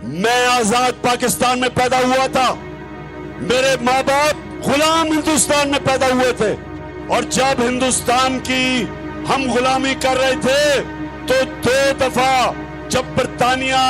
میں آزاد پاکستان میں پیدا ہوا تھا، میرے ماں باپ غلام ہندوستان میں پیدا ہوئے تھے، اور جب ہندوستان کی ہم غلامی کر رہے تھے تو 2 دفعہ جب برطانیہ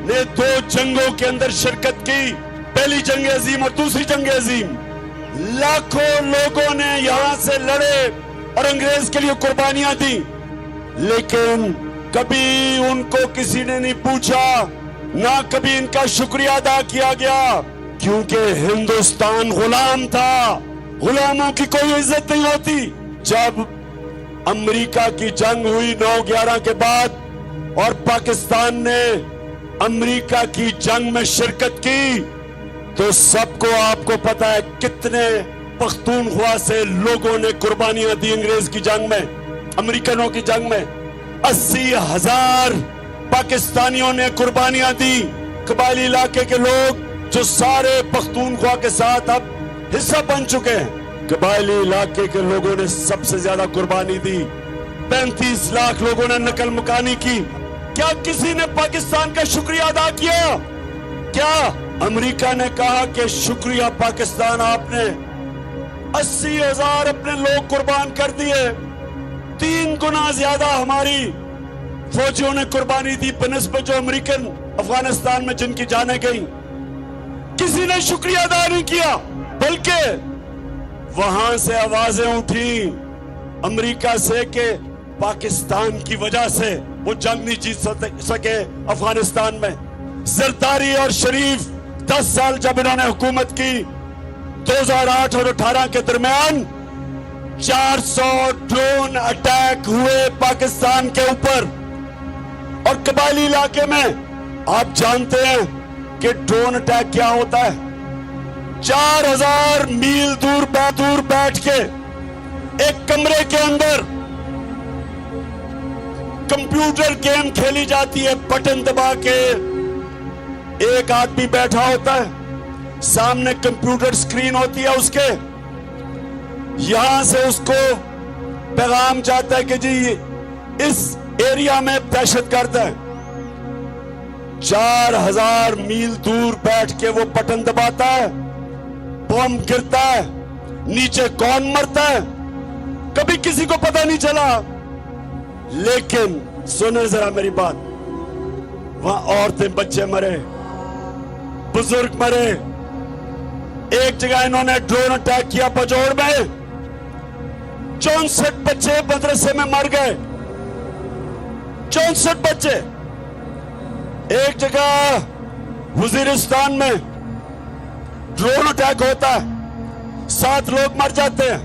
نے 2 جنگوں کے اندر شرکت کی، پہلی جنگ عظیم اور دوسری جنگ عظیم، لاکھوں لوگوں نے یہاں سے لڑے اور انگریز کے لیے قربانیاں دی، لیکن کبھی ان کو کسی نے نہیں پوچھا، نہ کبھی ان کا شکریہ ادا کیا گیا، کیونکہ ہندوستان غلام تھا، غلاموں کی کوئی عزت نہیں ہوتی۔ جب امریکہ کی جنگ ہوئی 9/11 کے بعد اور پاکستان نے امریکہ کی جنگ میں شرکت کی، تو سب کو آپ کو پتا ہے کتنے پختونخوا سے لوگوں نے قربانیاں دی انگریز کی جنگ میں، امریکنوں کی جنگ میں 80,000 پاکستانیوں نے قربانیاں دی۔ قبائلی علاقے کے لوگ جو سارے پختونخوا کے ساتھ اب حصہ بن چکے ہیں، قبائلی علاقے کے لوگوں نے سب سے زیادہ قربانی دی، 35 لاکھ لوگوں نے نقل مکانی کی۔ کیا کسی نے پاکستان کا شکریہ ادا کیا؟ کیا امریکہ نے کہا کہ شکریہ پاکستان، آپ نے 80,000 اپنے لوگ قربان کر دیے، 3 گنا زیادہ ہماری فوجیوں نے قربانی دی بنسبت جو امریکن افغانستان میں جن کی جانیں گئیں؟ کسی نے شکریہ ادا نہیں کیا، بلکہ وہاں سے آوازیں اٹھی امریکہ سے کہ پاکستان کی وجہ سے وہ جنگ نہیں جیت سکے افغانستان میں۔ زرداری اور شریف 10 سال جب انہوں نے حکومت کی، 2008 اور 18 کے درمیان 400 ڈرون اٹیک ہوئے پاکستان کے اوپر، اور قبائلی علاقے میں آپ جانتے ہیں کہ ڈرون اٹیک کیا ہوتا ہے۔ 4000 میل دور بیٹھ کے ایک کمرے کے اندر کمپیوٹر گیم کھیلی جاتی ہے، بٹن دبا کے ایک آدمی بیٹھا ہوتا ہے، سامنے کمپیوٹر سکرین ہوتی ہے اس کے، یہاں سے اس کو پیغام جاتا ہے کہ جی اس ایریا میں دہشت گرد ہے۔ 4000 میل دور بیٹھ کے وہ بٹن دباتا ہے، بم گرتا ہے، نیچے کون مرتا ہے کبھی کسی کو پتہ نہیں چلا۔ لیکن سنیں ذرا میری بات، وہاں عورتیں بچے مرے، بزرگ مرے۔ ایک جگہ انہوں نے ڈرون اٹیک کیا پجوڑ میں، 64 بچے مدرسے میں مر گئے، 64 بچے۔ ایک جگہ وزیرستان میں ڈرون اٹیک ہوتا ہے، 7 لوگ مر جاتے ہیں،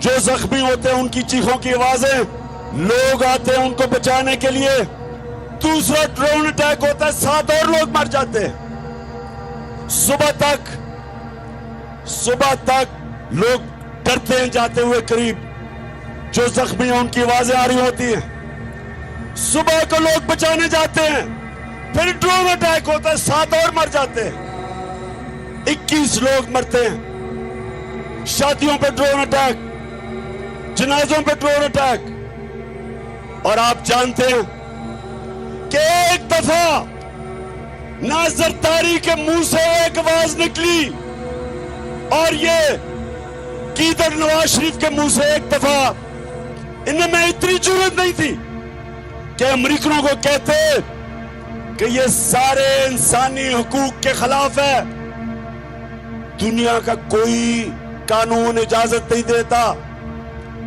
جو زخمی ہوتے ہیں ان کی چیخوں کی آوازیں، لوگ آتے ہیں ان کو بچانے کے لیے، دوسرا ڈرون اٹیک ہوتا ہے، 7 اور لوگ مر جاتے ہیں۔ صبح تک لوگ ڈرتے ہیں جاتے ہوئے قریب، جو زخمی ہیں ان کی آوازیں آ رہی ہوتی ہیں، صبح کو لوگ بچانے جاتے ہیں، پھر ڈرون اٹیک ہوتا ہے، 7 اور مر جاتے ہیں، 21 لوگ مرتے ہیں۔ شادیوں پہ ڈرون اٹیک، جنازوں پہ ڈرون اٹیک۔ اور آپ جانتے ہیں کہ ایک دفعہ نہ زرداری کے منہ سے ایک آواز نکلی، اور یہ گیدڑ نواز شریف کے منہ سے ایک دفعہ، ان میں اتنی جرأت نہیں تھی کہ امریکنوں کو کہتے کہ یہ سارے انسانی حقوق کے خلاف ہے، دنیا کا کوئی قانون اجازت نہیں دیتا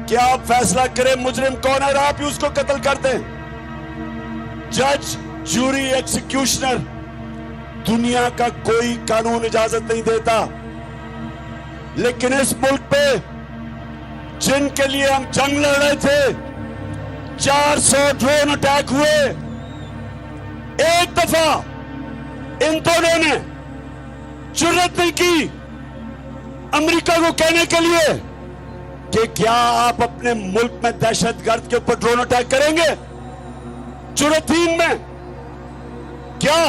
کہ آپ فیصلہ کریں مجرم کون ہے اور آپ ہی اس کو قتل کر دیں۔ جج، جوری، ایکسیکیوشنر، دنیا کا کوئی قانون اجازت نہیں دیتا، لیکن اس ملک پہ جن کے لیے ہم جنگ لڑ رہے تھے، 400 ڈرون اٹیک ہوئے، ایک دفعہ ان دونوں نے جرأت نہیں کی امریکہ کو کہنے کے لیے کہ کیا آپ اپنے ملک میں دہشت گرد کے اوپر ڈرون اٹیک کریں گے؟ جرأت ہی ان میں کیا؟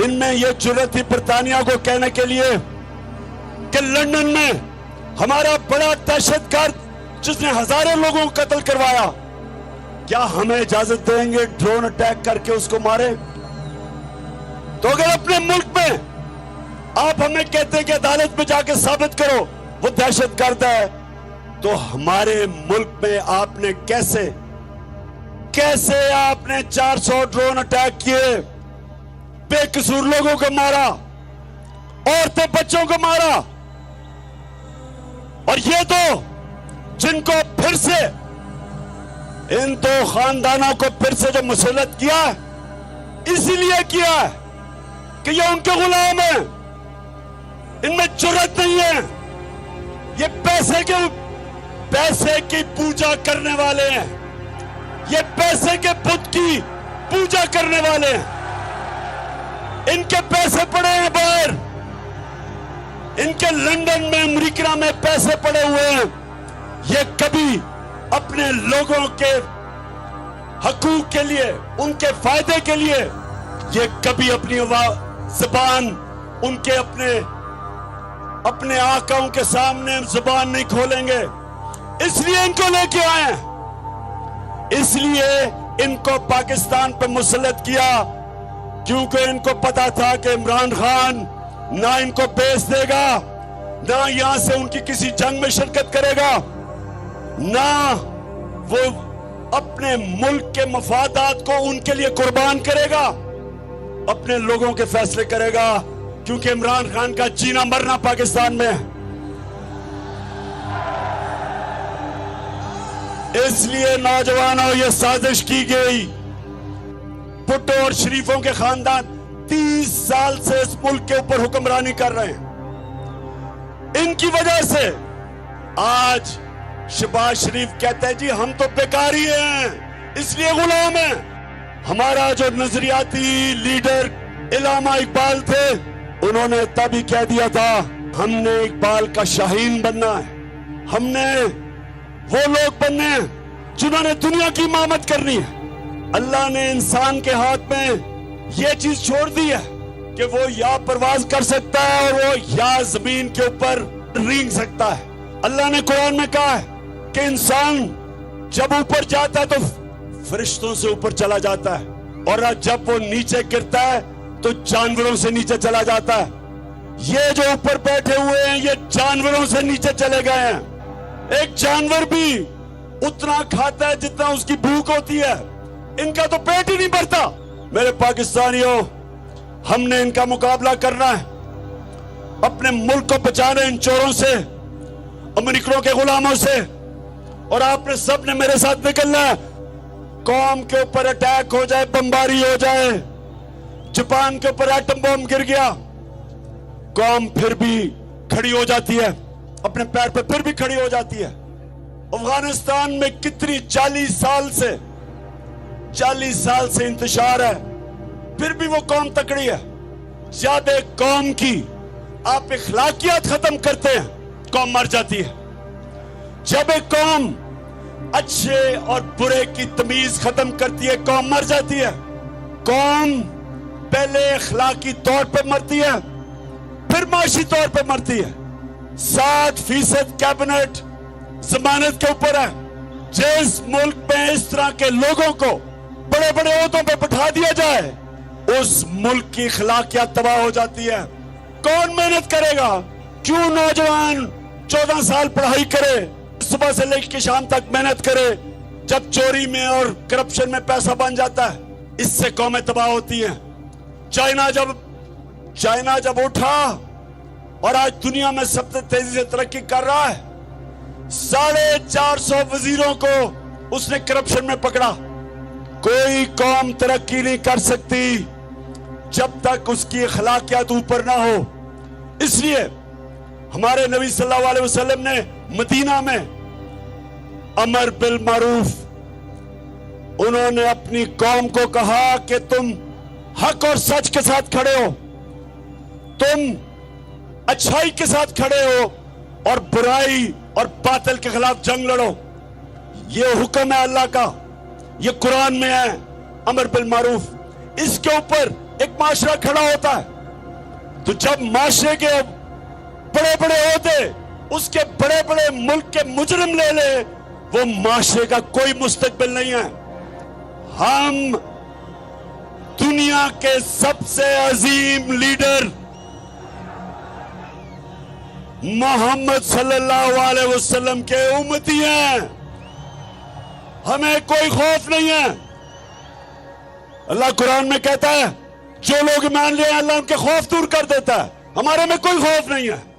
ان میں یہ جرأت تھی برطانیہ کو کہنے کے لیے کہ لندن میں ہمارا بڑا دہشت گرد جس نے ہزاروں لوگوں کو قتل کروایا، کیا ہمیں اجازت دیں گے ڈرون اٹیک کر کے اس کو مارے؟ तो अगर अपने मुल्क में आप हमें कहते हैं कि अदालत में जाके साबित करो वो दहशतगर्द है, तो हमारे मुल्क में आपने कैसे आपने 400 ड्रोन अटैक किए, बेकसूर लोगों को मारा, औरतें बच्चों को मारा, और ये तो जिनको फिर से इन दो खानदानों को फिर से जो मुसल्लत किया है, इसीलिए किया है कि ये उनके गुलाम हैं, इनमें जुर्रत नहीं है, ये पैसे की पूजा करने वाले हैं, ये पैसे के बुत की पूजा करने वाले हैं, इनके पैसे पड़े हैं बाहर, इनके लंदन में अमेरिका में पैसे पड़े हुए हैं, ये कभी अपने लोगों के हकूक के लिए, उनके फायदे के लिए, ये कभी अपनी जुबान उनके अपने आकाओं के सामने जुबान नहीं खोलेंगे। इसलिए इनको लेके आए, इसलिए इनको पाकिस्तान पे मुसल्लत किया, क्योंकि इनको पता था कि इमरान खान ना इनको बेच देगा, ना यहां से उनकी किसी जंग में शिरकत करेगा, ना वो अपने मुल्क के मफादात को उनके लिए कुर्बान करेगा, अपने लोगों के फैसले करेगा, क्योंकि इमरान खान का जीना मरना पाकिस्तान में है। इसलिए नौजवानों, ये साजिश की गई। भुट्टो और शरीफों के खानदान 30 साल से इस मुल्क के ऊपर हुक्मरानी कर रहे हैं। इनकी वजह से आज शहबाज शरीफ कहते हैं जी हम तो बेकारी हैं, इसलिए गुलाम हैं। हमारा जो नजरियाती लीडर इल्लामा इकबाल थे, उन्होंने तभी कह दिया था हमने इकबाल का शाहीन बनना है, हमने वो लोग बनने हैं जिन्होंने दुनिया की इमामत करनी है। अल्लाह ने इंसान के हाथ में ये चीज छोड़ दी है कि वो या परवाज कर सकता है और वो या जमीन के ऊपर रेंग सकता है। अल्लाह ने कुरान में कहा है कि इंसान जब ऊपर जाता है तो फरिश्तों से ऊपर चला जाता है, और जब वो नीचे गिरता है तो जानवरों से नीचे चला जाता है। ये जो ऊपर बैठे हुए हैं ये जानवरों से नीचे चले गए हैं। एक जानवर भी उतना खाता है जितना उसकी भूख होती है, इनका तो पेट ही नहीं भरता। मेरे पाकिस्तानियों, हमने इनका मुकाबला करना है, अपने मुल्क को बचाना इन चोरों से, अमेरिकनों के गुलामों से, और आपने सब ने मेरे साथ निकलना है। कौम के ऊपर अटैक हो जाए, बमबारी हो जाए, जापान के ऊपर एटम बम गिर गया, कौम फिर भी खड़ी हो जाती है, अपने पैर पे फिर भी खड़ी हो जाती है। अफगानिस्तान में कितनी 40 साल से इंतशार है, फिर भी वो कौम तकड़ी है। जब एक कौम की आप इखलाकियात खत्म करते हैं, कौम मर जाती है। जब एक कौम अच्छे और बुरे की तमीज खत्म करती है, कौम मर जाती है। कौम पहले इखलाकी तौर पे मरती है, फिर माशी तौर पे मरती है। 7% कैबिनेट जमानत के ऊपर है। जिस मुल्क में इस तरह के लोगों को बड़े बड़े ओहदों पे बिठा दिया जाए, उस मुल्क की इखलाकियात तबाह हो जाती है। कौन मेहनत करेगा? क्यों नौजवान 14 साल पढ़ाई करे, सुबह से लेकर शाम तक मेहनत करे, जब चोरी में और करप्शन में पैसा बन जाता है, इससे कौमें तबाह होती हैं। चाइना जब उठा और आज दुनिया में सबसे तेजी से तरक्की कर रहा है, 450 वजीरों को उसने करप्शन में पकड़ा। कोई कौम तरक्की नहीं कर सकती जब तक उसकी अखलाकियात ऊपर ना हो। इसलिए हमारे नबी सल्लल्लाहु अलैहि वसल्लम ने मदीना में अमर बिल मारूफ, उन्होंने अपनी कौम को कहा कि तुम हक और सच के साथ खड़े हो, तुम अच्छाई के साथ खड़े हो और बुराई और बातिल के खिलाफ जंग लड़ो। ये हुक्म है अल्लाह का, ये कुरान में है, अमर बिल मारूफ। इसके ऊपर एक माशरा खड़ा होता है। तो जब माशरे के बड़े बड़े होते, उसके बड़े बड़े मुल्क के मुजरिम ले ले, वो माशरे का कोई मुस्तकबिल नहीं है। हम دنیا کے سب سے عظیم لیڈر محمد صلی اللہ علیہ وسلم کے امتی ہیں. ہمیں کوئی خوف نہیں ہے. اللہ قرآن میں کہتا ہے جو لوگ مان لے اللہ ان کے خوف دور کر دیتا ہے. ہمارے میں کوئی خوف نہیں ہے.